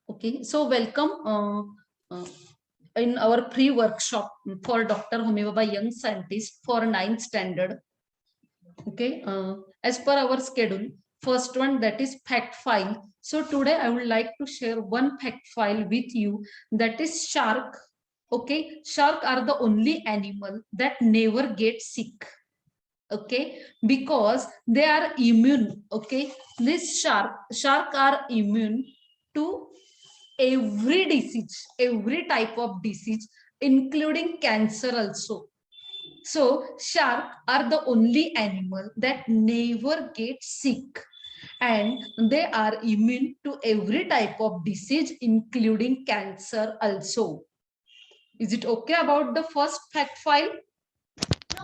Okay, so welcome in our pre-workshop for Dr. Homi Baba Young Scientist for 9th standard. Okay, as per our schedule, first one, that is fact file. So today I would like to share one fact file with you, that is shark. Okay, shark are the only animal that never get sick. Okay, because they are immune. Okay, this shark are immune to every disease, every type of disease, including cancer also. So shark are the only animal that never get sick, and they are immune to every type of disease, including cancer also. Is it okay about the first fact file?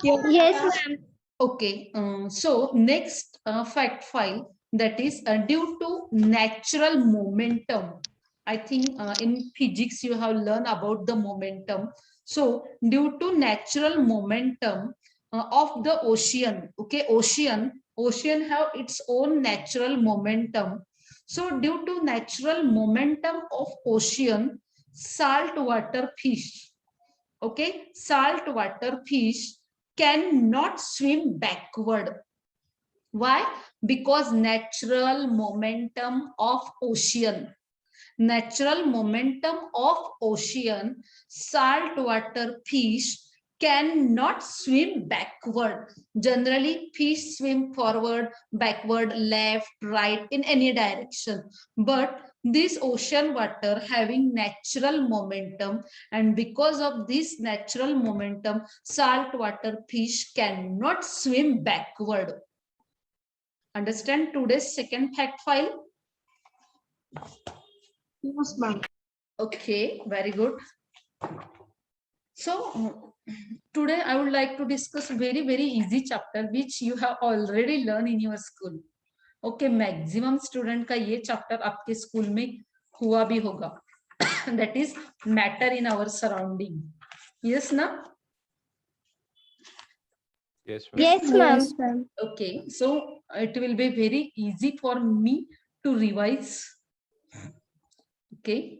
Yes, ma'am. Okay, so next fact file, that is due to natural momentum. I think in physics you have learned about the momentum. So due to natural momentum of the ocean, okay, ocean have its own natural momentum. So due to natural momentum of ocean, saltwater fish, okay, saltwater fish cannot swim backward. Why? Because natural momentum of ocean, saltwater fish cannot swim backward. Generally fish swim forward, backward, left, right, in any direction, but this ocean water having natural momentum, and because of this natural momentum, saltwater fish cannot swim backward. Understand today's second fact file? Yes, ma'am. Okay, very good. So today I would like to discuss very easy chapter which you have already learned in your school. Okay, maximum student का ये chapter आपके school में हुआ भी होगा. That is matter in our surrounding. Yes, na? Yes, ma'am. Yes, ma'am. Okay, so it will be very easy for me to revise. Okay.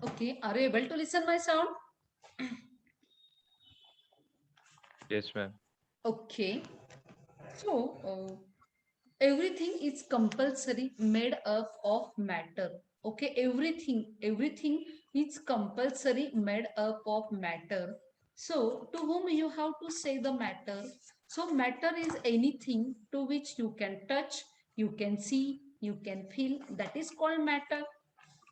Okay, are you able to listen my sound? Yes, ma'am. Okay, so everything is compulsory made up of matter. Okay, everything is compulsory made up of matter. So to whom you have to say the matter? So matter is anything to which you can touch, you can see, you can feel, that is called matter.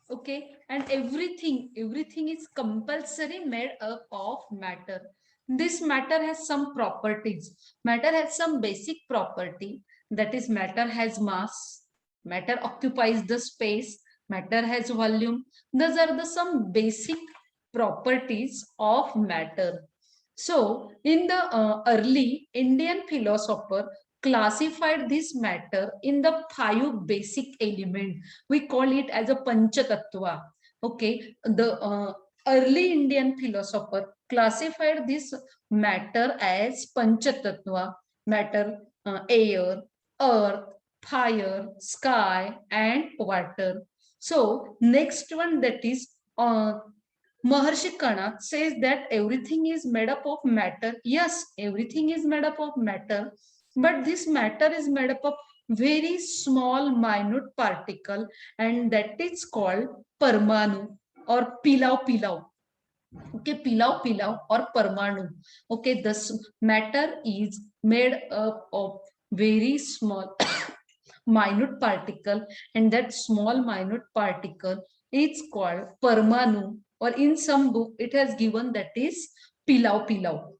Okay, and everything is compulsory made up of matter. This matter has some properties. Matter has some basic property, that is matter has mass, matter occupies the space, matter has volume. Those are the some basic properties of matter. So in the early Indian philosopher classified this matter in the 5 basic element. We call it as a panchatattva. Okay, the early Indian philosopher classified this matter as panchatattva: matter, air, earth, fire, sky, and water. So next one, that is Maharshi Kana says that everything is made up of matter. Yes, everything is made up of matter, but this matter is made up of very small, minute particle, and that is called Parmanu or Pilau. Okay, Pilau or Parmanu. Okay, this matter is made up of very small, minute particle, and that small, minute particle is called Parmanu, or in some book it has given that is Pilau.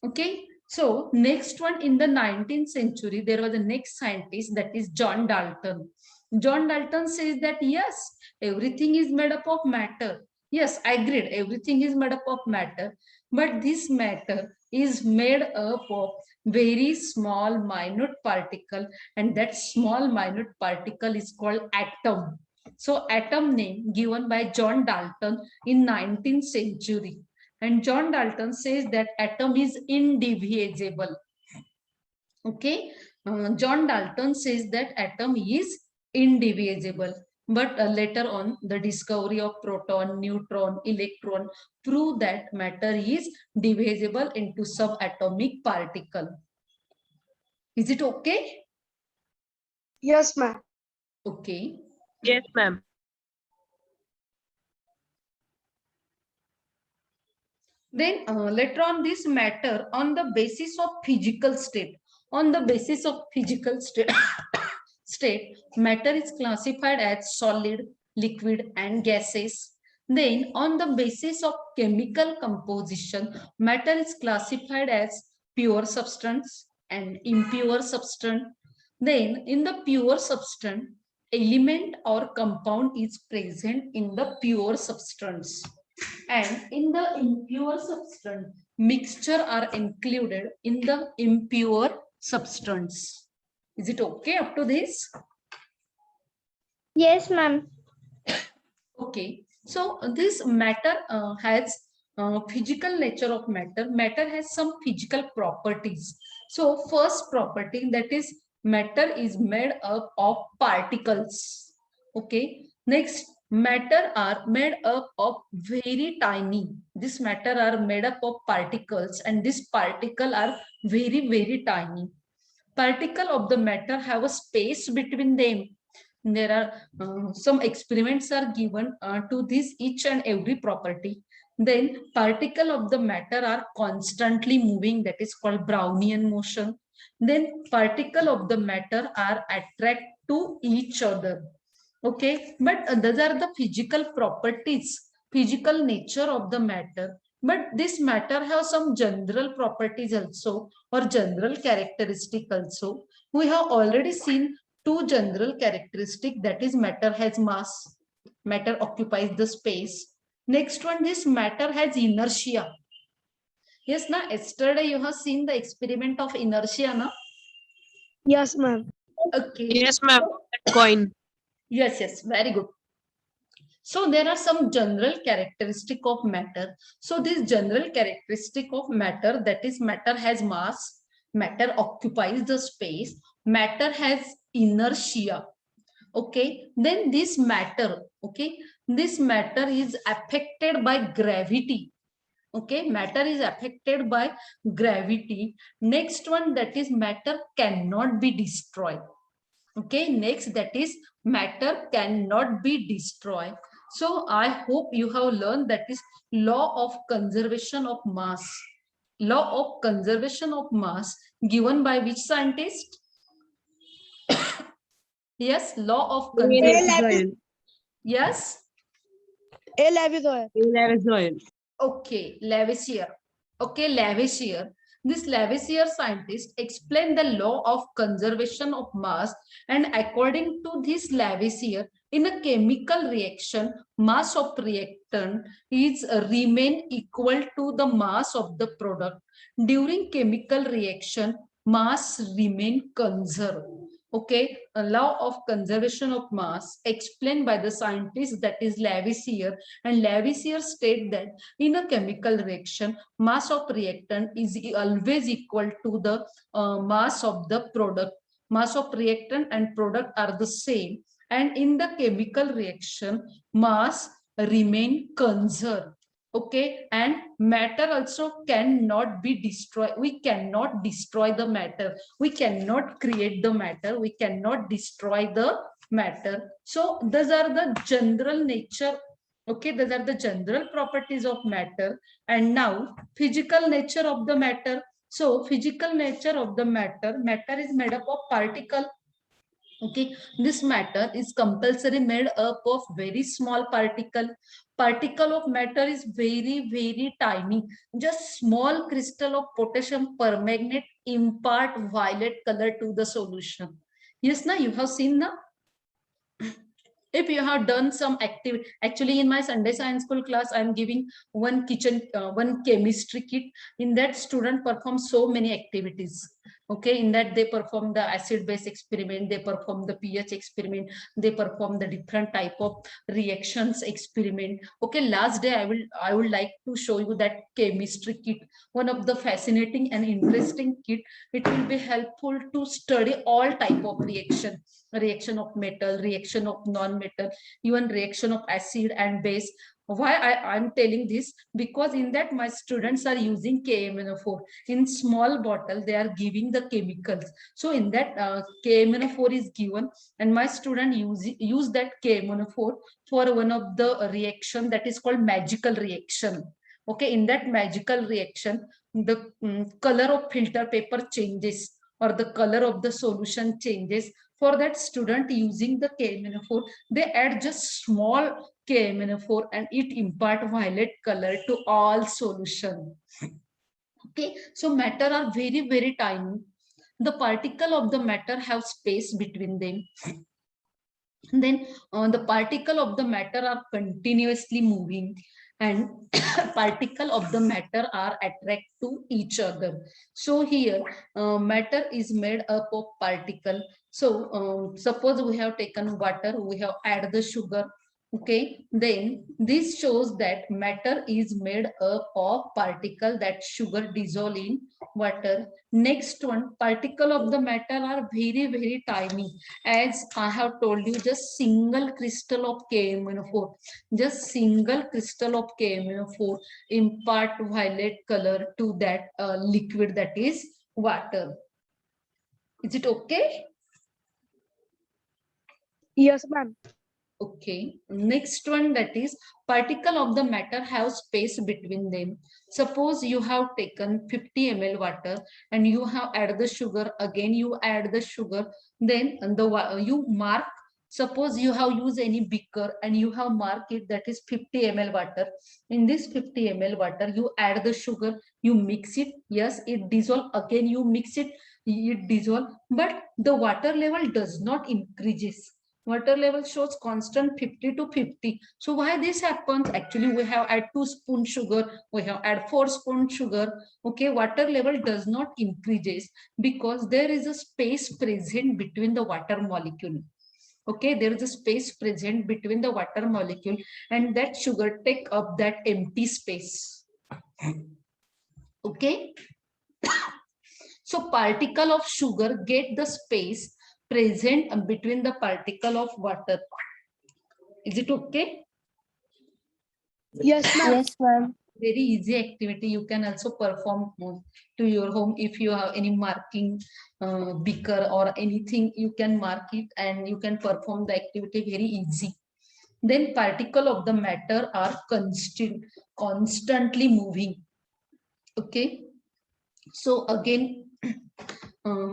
Okay, so next one, in the 19th century there was a next scientist, that is John Dalton. John Dalton says that yes, everything is made up of matter. Yes, I agreed, everything is made up of matter, but this matter is made up of very small minute particle, and that small minute particle is called atom. So atom name given by John Dalton in 19th century. And John Dalton says that atom is indivisible. Okay, John Dalton says that atom is indivisible. But later on, the discovery of proton, neutron, electron prove that matter is divisible into subatomic particle. Is it okay? Yes, ma'am. Okay. Yes, ma'am. Then later on, this matter on the basis of physical state. On the basis of physical state, matter is classified as solid, liquid, and gases. Then on the basis of chemical composition, matter is classified as pure substance and impure substance. Then in the pure substance, element or compound is present in the pure substance. And in the impure substance, mixture are included in the impure substance. Is it okay up to this? Yes, ma'am. Okay. So this matter has physical nature of matter. Matter has some physical properties. So first property, that is matter is made up of particles. Okay. Next, matter are made up of very tiny. This matter are made up of particles, and this particle are very tiny. Particle of the matter have a space between them. There are some experiments are given to this each and every property. Then particle of the matter are constantly moving, that is called Brownian motion. Then particle of the matter are attract to each other. Okay, but those are the physical properties, physical nature of the matter. But this matter have some general properties also, or general characteristic also. We have already seen two general characteristics, that is matter has mass, matter occupies the space. Next one, this matter has inertia. Yes, na, yesterday you have seen the experiment of inertia, na? Yes, ma'am. Okay. Yes, ma'am. Coin. Yes, very good. So there are some general characteristic of matter. So this general characteristic of matter, that is matter has mass, matter occupies the space, matter has inertia. Okay, then this matter, okay, this matter is affected by gravity. Okay, matter is affected by gravity. Next one, that is matter cannot be destroyed. Okay, next, that is matter cannot be destroyed. So I hope you have learned that is law of conservation of mass. Law of conservation of mass given by which scientist? Yes, law of conservation. Yes. A Lavoisier. Lavoisier. Okay, Lavoisier. Okay, Lavoisier. This Lavoisier scientist explained the law of conservation of mass, and according to this Lavoisier, in a chemical reaction, mass of reactant is remain equal to the mass of the product. During chemical reaction, mass remain conserved. Okay, a law of conservation of mass explained by the scientist, that is Lavoisier, and Lavoisier state that in a chemical reaction, mass of reactant is always equal to the mass of the product. Mass of reactant and product are the same, and in the chemical reaction, mass remain conserved. Okay, and matter also cannot be destroyed. We cannot destroy the matter. We cannot create the matter. We cannot destroy the matter. So those are the general nature. Okay, those are the general properties of matter. And now physical nature of the matter. So physical nature of the matter, matter is made up of particle. Okay, this matter is compulsory made up of very small particle. Particle of matter is very tiny. Just small crystal of potassium permanganate impart violet color to the solution. Yes, now you have seen now. If you have done some activity, actually in my Sunday science school class, I'm giving one kitchen, one chemistry kit. In that, student performs so many activities. Okay, in that they perform the acid base experiment, they perform the pH experiment, they perform the different type of reactions experiment. Okay, last day I would like to show you that chemistry kit, one of the fascinating and interesting kit. It will be helpful to study all type of reaction of metal, reaction of non-metal, even reaction of acid and base. Why I'm telling this? Because in that my students are using KMNO4 in small bottle. They are giving the chemicals. So in that KMNO4 is given, and my student use that KMNO4 for one of the reaction that is called magical reaction. Okay, in that magical reaction, the color of filter paper changes, or the color of the solution changes. For that student using the KMNO4, they add just small KMNO4 and it impart violet color to all solution. Okay, so matter are very, very tiny. The particle of the matter have space between them. Then the particle of the matter are continuously moving, and particle of the matter are attract to each other. So here matter is made up of particle. So suppose we have taken water, we have added the sugar. Okay, then this shows that matter is made up of particle that sugar dissolve in water. Next one, particle of the matter are very, very tiny. As I have told you, just single crystal of KMNO4, just single crystal of KMNO4 impart violet color to that liquid, that is water. Is it okay? Yes, ma'am. Okay, next one, that is particle of the matter have space between them. Suppose you have taken 50 ml water and you have added the sugar, again you add the sugar, then you mark. Suppose you have used any beaker and you have marked it, that is 50 ml water. In this 50 ml water, you add the sugar, you mix it. Yes, it dissolve. Again, you mix it, it dissolve. But the water level does not increases. Water level shows constant 50 to 50. So why this happens? Actually, we have add 2 spoons sugar, we have add 4 spoons sugar. Okay, water level does not increases because there is a space present between the water molecule. Okay, there is a space present between the water molecule, and that sugar take up that empty space. Okay. So particle of sugar get the space present between the particle of water. Is it okay? Yes, ma'am. Yes, ma'am. Very easy activity. You can also perform to your home. If you have any marking beaker or anything, you can mark it and you can perform the activity very easy. Then particle of the matter are constantly moving. Okay. So again,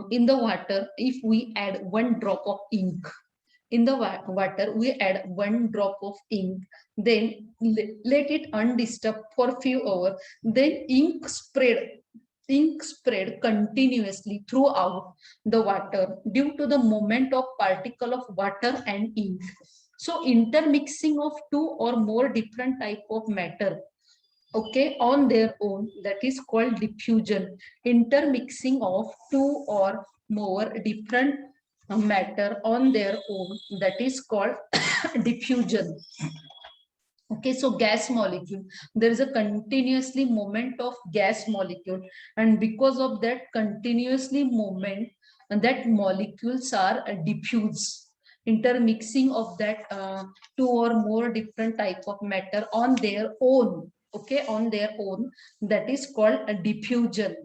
in the water, if we add 1 drop of ink, in the water we add 1 drop of ink, then let it undisturbed for few hours, then ink spread continuously throughout the water due to the movement of particle of water and ink. So intermixing of 2 or more different type of matter, okay, on their own, that is called diffusion. Intermixing of 2 or more different matter on their own, that is called diffusion. Okay, so gas molecule, there is a continuously movement of gas molecule, and because of that continuously movement, that molecules are diffuse. Intermixing of that 2 or more different type of matter on their own, okay, on their own, that is called a diffusion.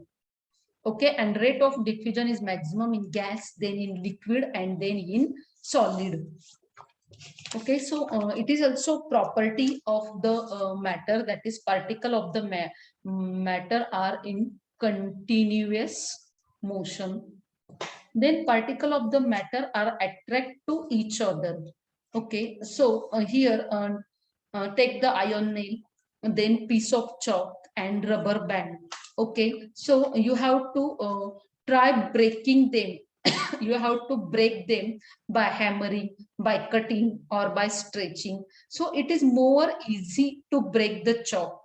Okay, and rate of diffusion is maximum in gas, then in liquid, and then in solid. Okay, so it is also property of the matter, that is particle of the matter are in continuous motion. Then particle of the matter are attract to each other. Okay, so here take the iron nail, then piece of chalk and rubber band. Okay, so you have to try breaking them. You have to break them by hammering, by cutting, or by stretching. So it is more easy to break the chalk,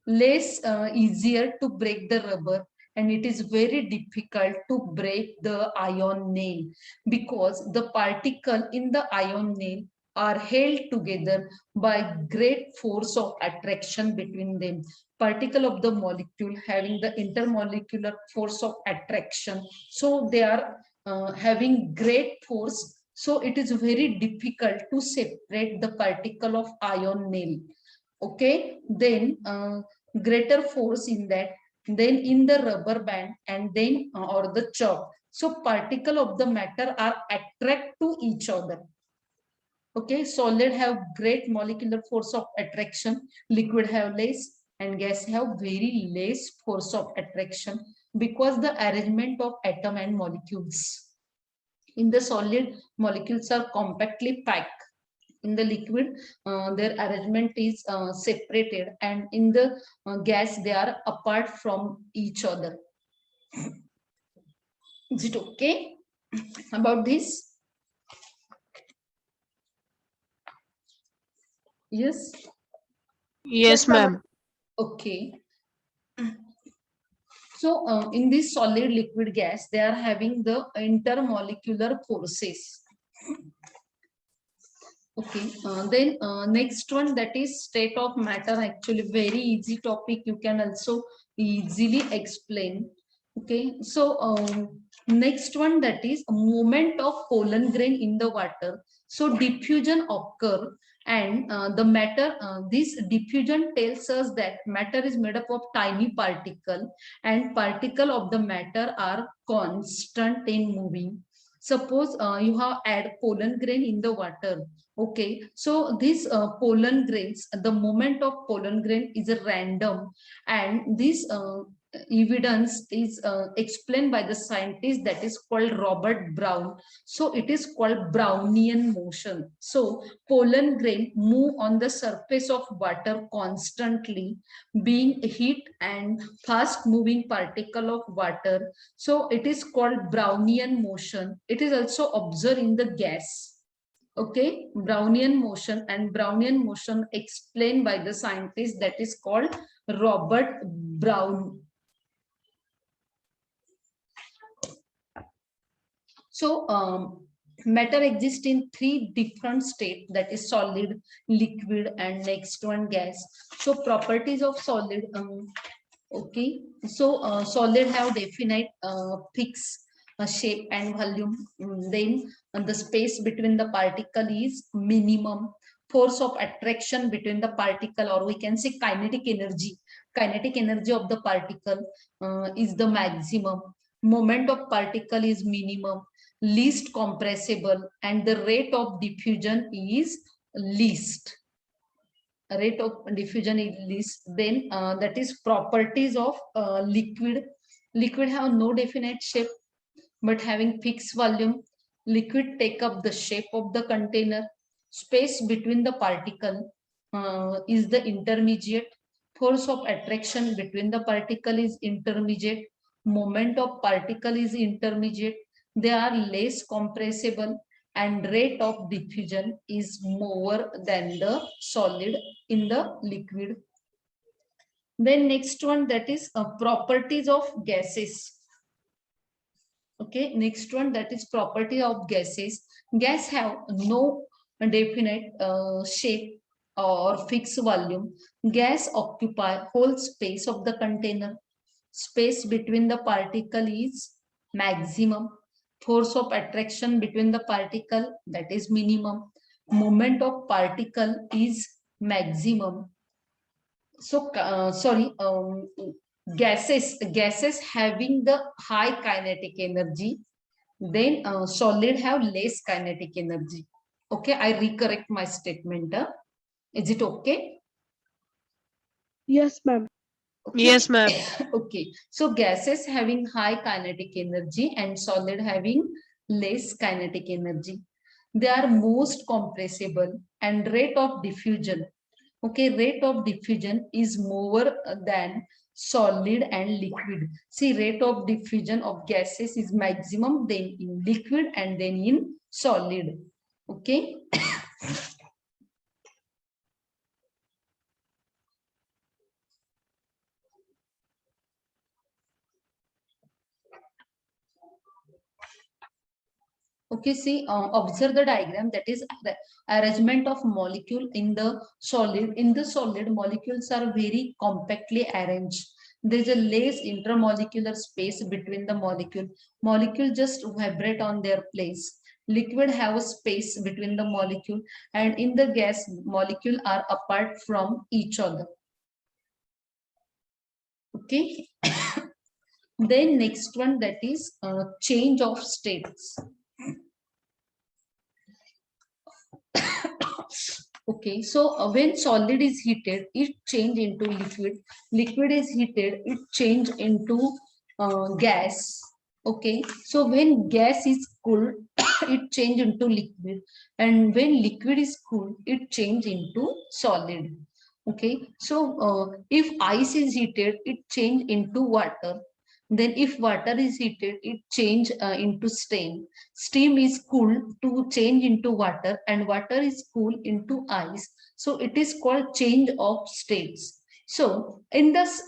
less easier to break the rubber, and it is very difficult to break the ion nail because the particle in the ion nail are held together by great force of attraction between them. Particle of the molecule having the intermolecular force of attraction, so they are having great force, so it is very difficult to separate the particle of ion nail. Okay, then greater force in that, then in the rubber band, and then or the chalk. So particle of the matter are attract to each other. Okay, solid have great molecular force of attraction, liquid have less, and gas have very less force of attraction because the arrangement of atom and molecules. In the solid, molecules are compactly packed. In the liquid, their arrangement is separated, and in the gas, they are apart from each other. Is it okay about this? Yes. Yes, ma'am. Okay. So in this solid, liquid, gas, they are having the intermolecular forces. Okay, then next one, that is state of matter. Actually very easy topic, you can also easily explain. Okay, so next one, that is movement of pollen grain in the water. So diffusion occur, and the matter, this diffusion tells us that matter is made up of tiny particle, and particle of the matter are constant in moving. Suppose you have add pollen grain in the water. Okay, so these pollen grains, the movement of pollen grain is a random, and this evidence is explained by the scientist that is called Robert Brown. So it is called Brownian motion. So pollen grain move on the surface of water constantly, being heat and fast moving particle of water. So it is called Brownian motion. It is also observed in the gas. Okay, Brownian motion, and Brownian motion explained by the scientist that is called Robert Brown. So matter exists in three different states, that is solid, liquid, and next one gas. So properties of solid, okay, so solid have definite fixed shape and volume. Then the space between the particle is minimum. Force of attraction between the particle, or we can say kinetic energy. Kinetic energy of the particle is the maximum. Moment of particle is minimum. Least compressible, and the rate of diffusion is least. Rate of diffusion is least. Then that is properties of liquid. Liquid have no definite shape but having fixed volume. Liquid take up the shape of the container. Space between the particle is the intermediate. Force of attraction between the particle is intermediate. Moment of particle is intermediate. They are less compressible, and rate of diffusion is more than the solid in the liquid. Then next one, that is properties of gases. Okay, next one, that is property of gases. Gas have no definite shape or fixed volume. Gas occupy whole space of the container. Space between the particle is maximum. Force of attraction between the particle, that is minimum. Moment of particle is maximum. So sorry, gases having the high kinetic energy, then solid have less kinetic energy. Okay, I recorrect my statement. Is it okay? Yes, ma'am. Okay. Yes, ma'am. Okay, so gases having high kinetic energy and solid having less kinetic energy. They are most compressible, and rate of diffusion. Okay, rate of diffusion is more than solid and liquid. See, rate of diffusion of gases is maximum, then in liquid and then in solid. Okay. Okay, see, observe the diagram, that is the arrangement of molecule in the solid. In the solid, molecules are very compactly arranged. There is a less intermolecular space between the molecule. Molecule just vibrate on their place. Liquid have a space between the molecule, and in the gas, molecule are apart from each other. Okay. Then next one, that is change of states. Okay, so when solid is heated, it change into liquid. Liquid is heated, it change into gas. Okay, so when gas is cooled, it change into liquid, and when liquid is cooled, it change into solid. Okay, so if ice is heated, it change into water. Then if water is heated, it change into steam. Steam is cooled to change into water, and water is cooled into ice. So it is called change of states. So in this,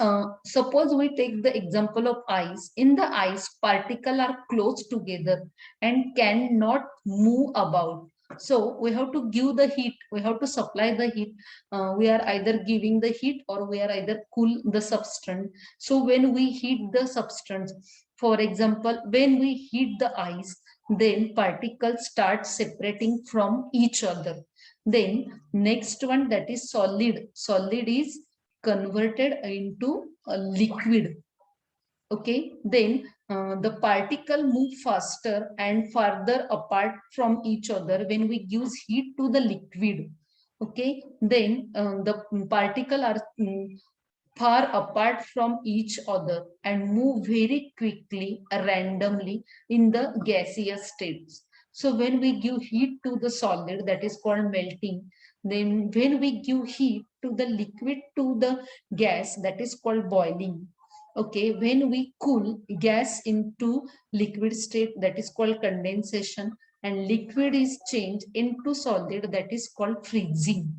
suppose we take the example of ice. In the ice, particles are close together and cannot move about. So we have to give the heat, we have to supply the heat. We are either giving the heat or we are either cool the substance. So when we heat the substance, for example, when we heat the ice, then particles start separating from each other. Then next one, that is solid. Solid is converted into a liquid. Okay, then the particle move faster and farther apart from each other when we use heat to the liquid. Okay, then the particle are far apart from each other and move very quickly randomly in the gaseous states. So when we give heat to the solid, that is called melting. Then when we give heat to the liquid to the gas, that is called boiling. Okay, when we cool gas into liquid state, that is called condensation, and liquid is changed into solid, that is called freezing.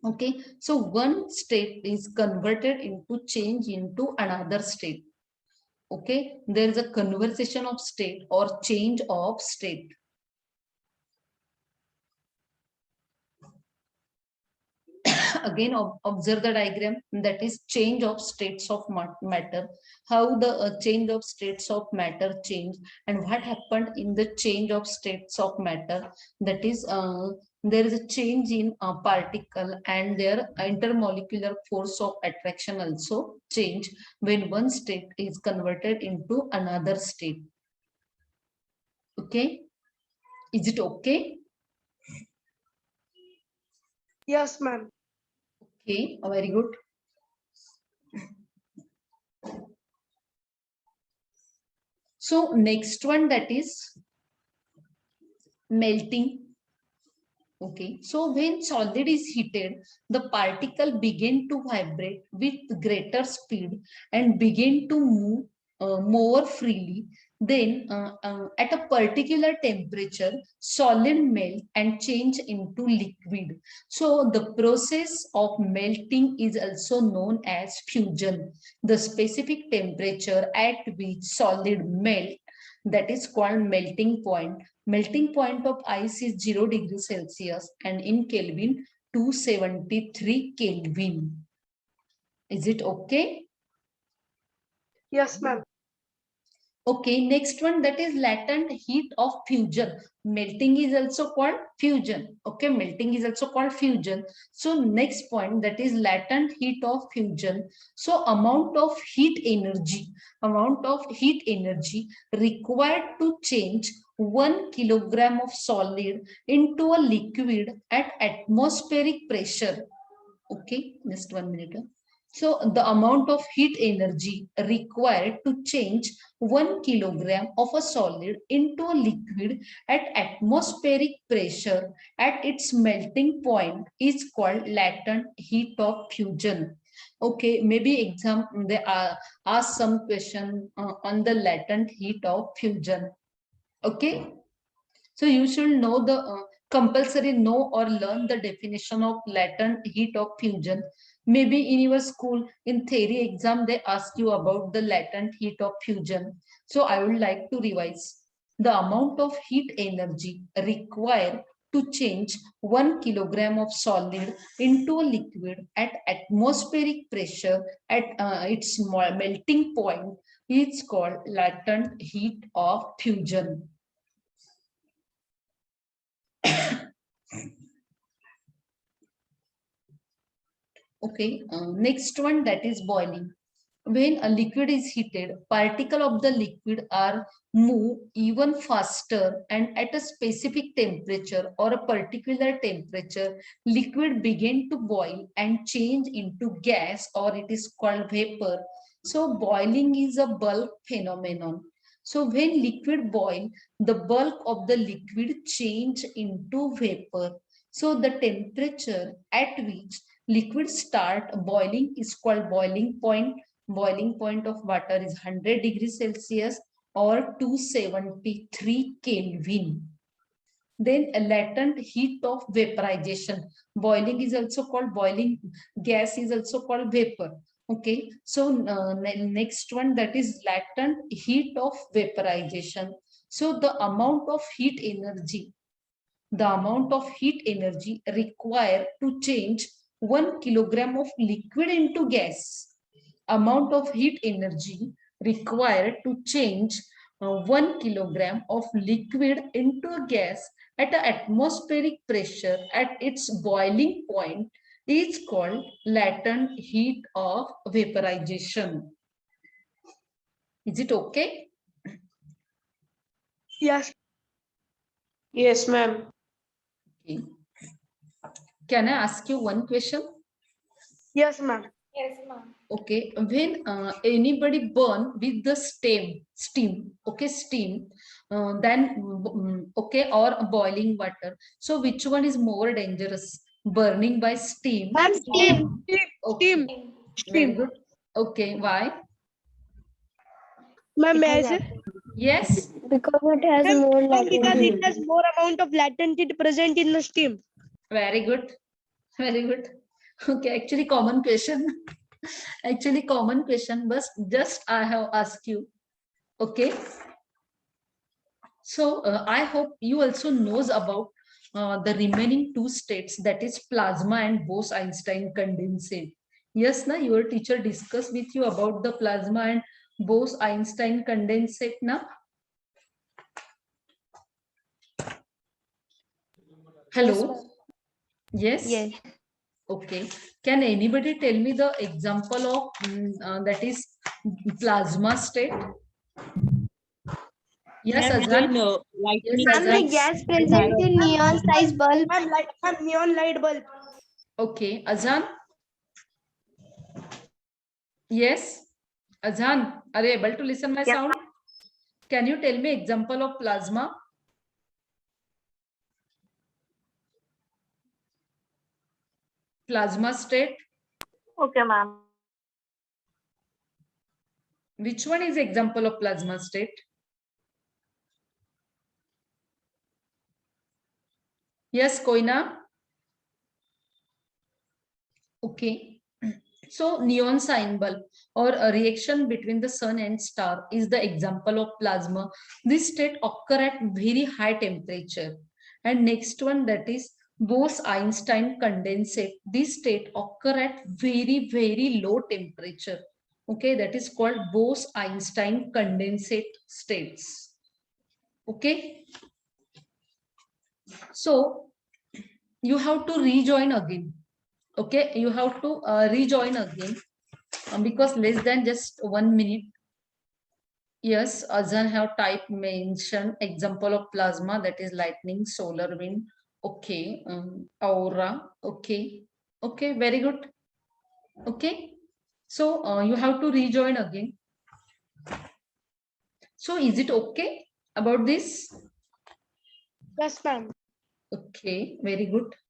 Okay, so one state is converted into change into another state. Okay, there is a conversation of state or change of state. Again, observe the diagram, that is change of states of matter. How the change of states of matter change, and what happened in the change of states of matter. That is, there is a change in a particle, and their intermolecular force of attraction also change when one state is converted into another state. Okay, is it okay? Yes, ma'am. Okay, very good. So next one, that is melting. Okay, so when solid is heated, the particle begin to vibrate with greater speed and begin to move more freely. Then at a particular temperature, solid melt and change into liquid. So the process of melting is also known as fusion. The specific temperature at which solid melt, that is called melting point. Melting point of ice is 0 degrees Celsius and in Kelvin 273 Kelvin. Is it okay? Yes, ma'am. Okay, next one, that is latent heat of fusion. Melting is also called fusion. Okay, melting is also called fusion. So next point, that is latent heat of fusion. So amount of heat energy required to change 1 kilogram of solid into a liquid at atmospheric pressure. Okay, just 1 minute. So the amount of heat energy required to change 1 kilogram of a solid into a liquid at atmospheric pressure at its melting point is called latent heat of fusion. Okay, maybe exam they ask some question on the latent heat of fusion. Okay, so you should know the compulsory know or learn the definition of latent heat of fusion. Maybe in your school, in theory exam, they ask you about the latent heat of fusion. So I would like to revise. the amount of heat energy required to change 1 kilogram of solid into a liquid at atmospheric pressure at its melting point is called latent heat of fusion. Okay, next one, that is boiling. When a liquid is heated, particles of the liquid are move even faster, and at a specific temperature or a particular temperature, liquid begin to boil and change into gas, or it is called vapor. So boiling is a bulk phenomenon. So when liquid boil, the bulk of the liquid change into vapor. So the temperature at which liquid start boiling is called boiling point. Boiling point of water is 100 degrees Celsius or 273 Kelvin. Then a latent heat of vaporization. Boiling is also called boiling. Gas is also called vapor. Okay, so next one, that is latent heat of vaporization. So the amount of heat energy required to change 1 kilogram of liquid into gas. Amount of heat energy required to change 1 kilogram of liquid into a gas at an atmospheric pressure at its boiling point is called latent heat of vaporization. Is it okay? Yes. Yes, ma'am. Okay. Can I ask you one question? Yes, ma'am. Yes, ma'am. Okay, when anybody burn with the steam, okay, steam, okay, or boiling water. So which one is more dangerous? Burning by steam? Ma'am, or- steam. Okay, Steam. very Steam. good. Okay, why? Ma'am, may I Because say? Yes, it has Ma'am, more because it latent has more amount of latent heat present in the steam. very good, very good. Okay, actually common question. Actually common question, but just I have asked you. Okay. So I hope you also knows about the remaining two states, that is plasma and Bose-Einstein condensate. Yes, na, your teacher discussed with you about the plasma and Bose-Einstein condensate, na? Hello? Yes? Yes. Okay. Can anybody tell me the example of that is plasma state? Yes, Azan? Yes, And Azan? the gas present in neon size bulb. Ma'am, neon light bulb. Okay, Azan? Yes, Azhan, are you able to listen my sound? Can you tell me example of plasma? Plasma state. Okay, ma'am. Which one is example of plasma state? Yes, Koina? Okay. So neon sign bulb or a reaction between the sun and star is the example of plasma. This state occur at very high temperature. And next one, that is Bose-Einstein condensate. This state occur at very, very low temperature. Okay, that is called Bose-Einstein condensate states. Okay. So you have to rejoin again. Okay, you have to rejoin again because less than just 1 minute. Yes, Azhan have type mention example of plasma, that is lightning, solar wind. Okay, aura. Okay, okay, very good. Okay, so you have to rejoin again. So is it okay about this? Yes, ma'am. Okay, very good.